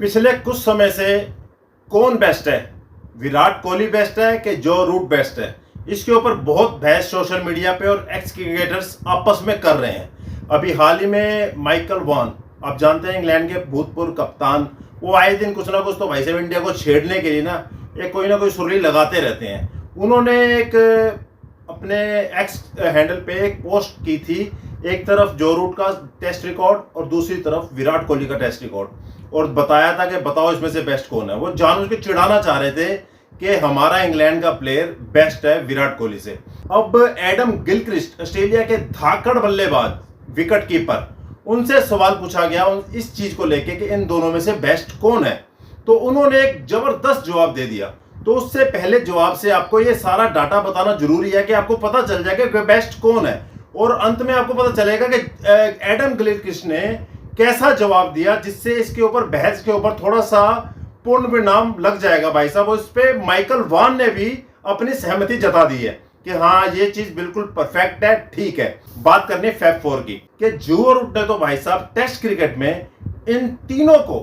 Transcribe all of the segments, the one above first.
पिछले कुछ समय से कौन बेस्ट है, विराट कोहली बेस्ट है कि जो रूट बेस्ट है, इसके ऊपर बहुत बहस सोशल मीडिया पे और एक्स क्रिकेटर्स आपस में कर रहे हैं। अभी हाल ही में माइकल वॉन, आप जानते हैं इंग्लैंड के भूतपूर्व कप्तान, वो आए दिन कुछ ना कुछ तो भाई साहब इंडिया को छेड़ने के लिए ना कोई सुर्री लगाते रहते हैं। उन्होंने एक अपने एक्स हैंडल पे एक पोस्ट की थी, एक तरफ जो रूट का टेस्ट रिकॉर्ड और दूसरी तरफ विराट कोहली का टेस्ट रिकॉर्ड, और बताया था कि बताओ इसमें से बेस्ट कौन है। वो जानबूझ के चिढ़ाना चाह रहे थे कि हमारा इंग्लैंड का प्लेयर बेस्ट है विराट कोहली से। अब एडम गिलक्रिस्ट, ऑस्ट्रेलिया के धाकड़ बल्लेबाज, विकेट कीपर, उनसे सवाल पूछा गया इस चीज को लेके कि इन दोनों में से बेस्ट कौन है, तो उन्होंने एक जबरदस्त जवाब दे दिया। तो उससे पहले जवाब से आपको ये सारा डाटा बताना जरूरी है कि आपको पता चल जाएगा कि बेस्ट कौन है, और अंत में आपको पता चलेगा कि एडम गिलक्रिस्ट ने कैसा जवाब दिया, जिससे इसके ऊपर बहस के ऊपर थोड़ा सा पूर्ण विराम लग जाएगा भाई साहब। उस पे माइकल वॉन ने भी अपनी सहमति जता दी है कि हाँ ये चीज बिल्कुल परफेक्ट है, ठीक है। बात करनी फैब 4 की कि जो रूट ने तो भाई साहब टेस्ट क्रिकेट में इन तीनों को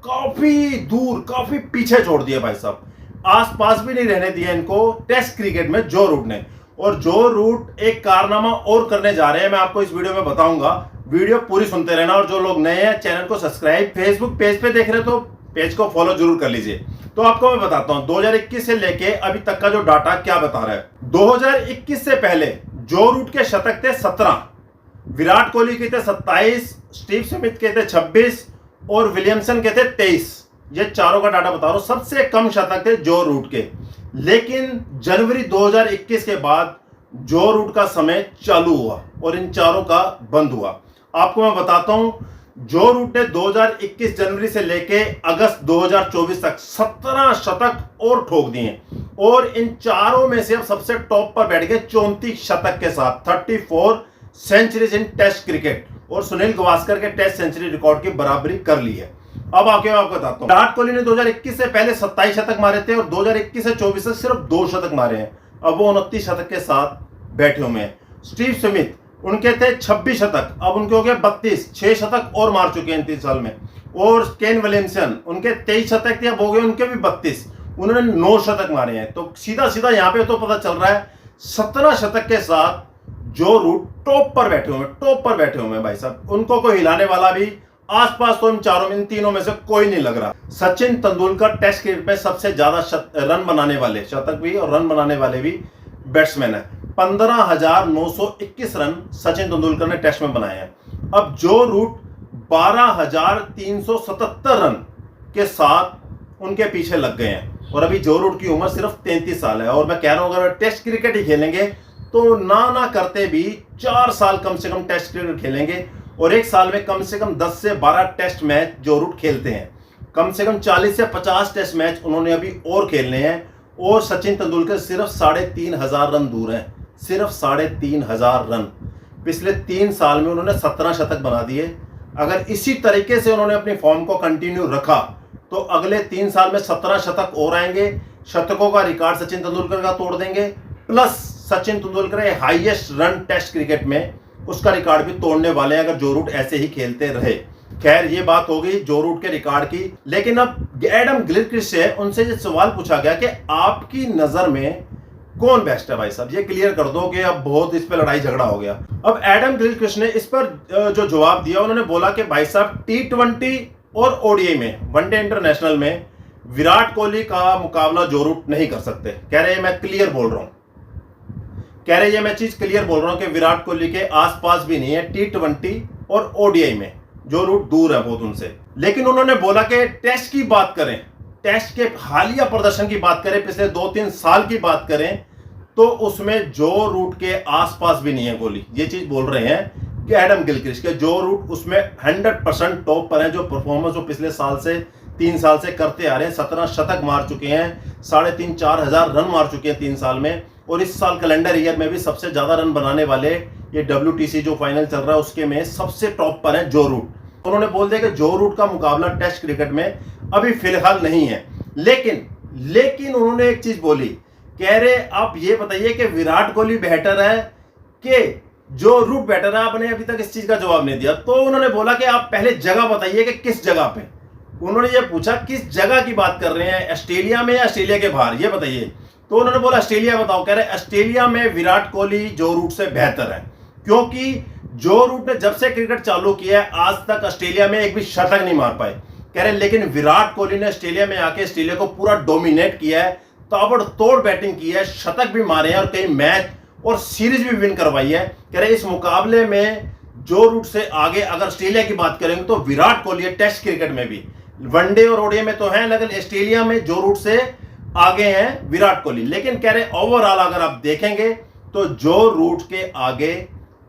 काफी दूर, काफी पीछे छोड़ दिया भाई साहब। आसपास भी नहीं रहने दिया इनको टेस्ट क्रिकेट में जो रूट ने। और जो रूट एक कारनामा और करने जा रहे हैं, मैं आपको इस वीडियो में बताऊंगा। वीडियो पूरी सुनते रहना, और जो लोग नए हैं चैनल को सब्सक्राइब, फेसबुक पेज पे देख रहे हो तो पेज को फॉलो जरूर कर लीजिए। तो आपको मैं बताता हूं 2021 से लेके अभी तक का जो डाटा क्या बता रहा है। 2021 से पहले जो रूट के शतक थे 17, विराट कोहली के थे 27, स्टीव स्मिथ के थे 26 और विलियमसन के थे 23। ये चारों का डाटा बता रहा हूं, सबसे कम शतक थे जो रूट के। लेकिन जनवरी 2021 के बाद जो रूट का समय चालू हुआ और इन चारों का बंद हुआ। आपको मैं बताता हूं, जो रूट ने 2021 जनवरी से लेके अगस्त 2024 तक 17 शतक और ठोक दिए, और इन चारों में से अब सबसे टॉप पर बैठ गए 34 शतक के साथ 34 सेंचुरीज इन टेस्ट क्रिकेट, और सुनील गावस्कर के टेस्ट सेंचुरी रिकॉर्ड की बराबरी कर ली है। अब आके मैं आपको बताता हूं, विराट कोहली ने 2021 से पहले 27 शतक मारे थे और 2021 से 24 से सिर्फ 2 शतक मारे हैं। अब वो 29 शतक के साथ बैठे हुए हैं। स्टीव स्मिथ, उनके थे 26 शतक, अब उनके हो गए 32, 6 शतक और मार चुके हैं 3 साल में। और केन विलियमसन, उनके 23 शतक थे, अब हो गए उनके भी 32, उन्होंने 9 शतक मारे हैं। तो सीधा सीधा यहाँ पे तो पता चल रहा है 17 शतक के साथ जो रूट टॉप पर बैठे हुए हैं भाई साहब। उनको कोई हिलाने वाला भी आसपास तो इन तीनों में से कोई नहीं लग रहा। सचिन तेंदुलकर टेस्ट क्रिकेट में सबसे ज्यादा रन बनाने वाले, शतक भी और रन बनाने वाले भी बैट्समैन है। 15,921 रन सचिन तेंदुलकर ने टेस्ट में बनाए हैं। अब जो रूट 12,377 रन के साथ उनके पीछे लग गए हैं, और अभी जो रूट की उम्र सिर्फ 33 साल है। और मैं कह रहा हूं अगर टेस्ट क्रिकेट ही खेलेंगे तो ना करते भी 4 साल कम से कम टेस्ट क्रिकेट खेलेंगे, और एक साल में कम से कम 10 से 12 टेस्ट मैच जो रूट खेलते हैं। कम से कम 40 से 50 टेस्ट मैच उन्होंने अभी और खेलने हैं, और सचिन तेंदुलकर सिर्फ 3,500 रन दूर हैं, सिर्फ 3,500 रन। पिछले 3 साल में उन्होंने 17 शतक बना दिए। अगर इसी तरीके से उन्होंने अपनी फॉर्म को कंटिन्यू रखा तो अगले 3 साल में 17 शतक और आएंगे। शतकों का रिकॉर्ड सचिन तेंदुलकर का तोड़ देंगे, plus Sachin Tendulkar highest run test cricket में उसका रिकॉर्ड भी तोड़ने वाले हैं अगर जो रूट ऐसे ही खेलते रहे। खैर ये बात हो गई जो रूट के रिकॉर्ड की। लेकिन अब एडम गिलक्रिस्ट से उनसे ये सवाल पूछा गया कि आपकी नजर में कौन बेस्ट है भाई साहब, ये क्लियर कर दो कि अब बहुत इस पे लड़ाई झगड़ा हो गया। अब एडम गिलक्रिस्ट ने इस पर जो जवाब दिया, उन्होंने बोला कि भाई साहब T20 और ODI में, वनडे इंटरनेशनल में विराट कोहली का मुकाबला जो रूट नहीं कर सकते। कह रहे हैं मैं क्लियर बोल रहा हूं, क्लियर बोल रहा हूं कि विराट कोहली के आसपास भी नहीं है T20 और ODI में, जो रूट दूर है बहुत उनसे। लेकिन उन्होंने बोला कि टेस्ट की बात करें, टेस्ट के हालिया प्रदर्शन की बात करें, पिछले 2-3 साल की बात करें, तो उसमें जो रूट के आसपास भी नहीं है कोहली। ये चीज बोल रहे हैं कि एडम गिलक्रिस्ट के जो रूट उसमें 100% टॉप पर है। जो परफॉर्मेंस वो पिछले 3 साल से करते आ रहे हैं, 17 शतक मार चुके हैं, 3,500-4 हजार रन मार चुके हैं 3 साल में, और इस साल कैलेंडर ईयर में भी सबसे ज्यादा रन बनाने वाले, ये WTC जो फाइनल चल रहा है उसके में सबसे टॉप पर है जो रूट। उन्होंने बोल दिया कि जो रूट का मुकाबला टेस्ट क्रिकेट में अभी फिलहाल नहीं है। लेकिन उन्होंने एक चीज बोली, कह रहे आप ये बताइए कि विराट कोहली बेहतर है कि जो रूट बेटर है। आपने अभी तक इस चीज का जवाब नहीं दिया, तो उन्होंने बोला कि आप पहले जगह बताइए कि किस जगह पे। उन्होंने ये पूछा किस जगह की बात कर रहे हैं, ऑस्ट्रेलिया में या ऑस्ट्रेलिया के बाहर, ये बताइए। तो उन्होंने बोला ऑस्ट्रेलिया बताओ। कह रहे ऑस्ट्रेलिया में विराट कोहली जो रूट से बेहतर है, क्योंकि जो रूट ने जब से क्रिकेट चालू किया है आज तक ऑस्ट्रेलिया में एक भी शतक नहीं मार पाए। कह रहे लेकिन विराट कोहली ने ऑस्ट्रेलिया में आके ऑस्ट्रेलिया को पूरा डोमिनेट किया है, ताबड़तोड़ बैटिंग की है, शतक भी मारे हैं और कई मैच और सीरीज भी विन करवाई है। कह रहे इस मुकाबले में जो रूट से आगे अगर ऑस्ट्रेलिया की बात करेंगे तो विराट कोहली है, टेस्ट क्रिकेट में भी, वनडे और ओडीआई में तो है, लेकिन ऑस्ट्रेलिया में जो रूट से आगे हैं विराट कोहली। लेकिन कह रहे ओवरऑल अगर आप देखेंगे तो जो रूट के आगे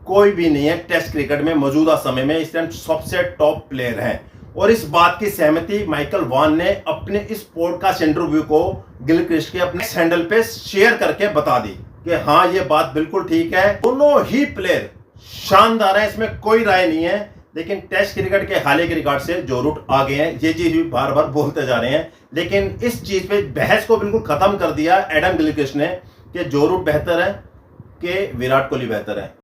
कोई भी नहीं है टेस्ट क्रिकेट में मौजूदा समय में, इस टाइम सबसे टॉप प्लेयर है। और इस बात की सहमति माइकल वॉन ने अपने इस पॉडकास्ट इंटरव्यू को गिलक्रिस्ट के अपने हैंडल पे शेयर करके बता दी कि हाँ ये बात बिल्कुल ठीक है, दोनों ही प्लेयर शानदार है, इसमें कोई राय नहीं है। लेकिन टेस्ट क्रिकेट के हाल के रिकॉर्ड से जो रूट आगे हैं ये चीज भी बार बार बोलते जा रहे हैं, लेकिन इस चीज पे बहस को बिल्कुल खत्म कर दिया एडम गिलक्रिस्ट ने कि जो रूट बेहतर है कि विराट कोहली बेहतर है।